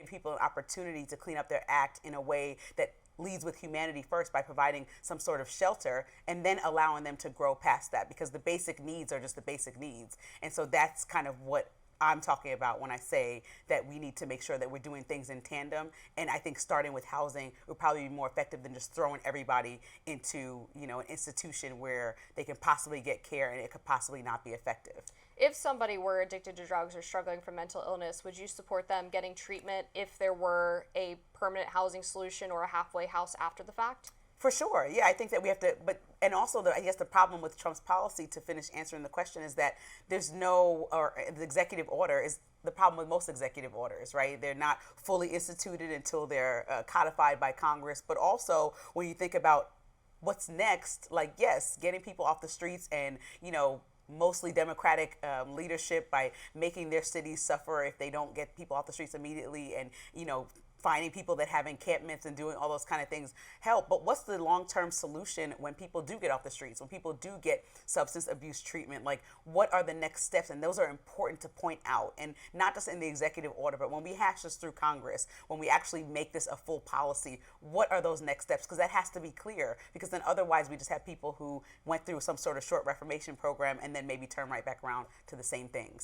people an opportunity to clean up their act in a way that leads with humanity first by providing some sort of shelter and then allowing them to grow past that, because the basic needs are just the basic needs. And so that's kind of what I'm talking about when I say that we need to make sure that we're doing things in tandem. And I think starting with housing would probably be more effective than just throwing everybody into, an institution where they can possibly get care and it could possibly not be effective. If somebody were addicted to drugs or struggling from mental illness, would you support them getting treatment if there were a permanent housing solution or a halfway house after the fact? For sure. Yeah, I think that we have to, and also I guess the problem with Trump's policy, to finish answering the question, is that there's or the executive order is the problem with most executive orders, right? They're not fully instituted until they're codified by Congress. But also when you think about what's next, like, yes, getting people off the streets and, mostly Democratic leadership by making their cities suffer if they don't get people off the streets immediately, and, finding people that have encampments and doing all those kind of things help. But what's the long-term solution when people do get off the streets, when people do get substance abuse treatment? Like, what are the next steps? And those are important to point out, and not just in the executive order, but when we hash this through Congress, when we actually make this a full policy, what are those next steps? Because that has to be clear, because then otherwise we just have people who went through some sort of short reformation program and then maybe turn right back around to the same things.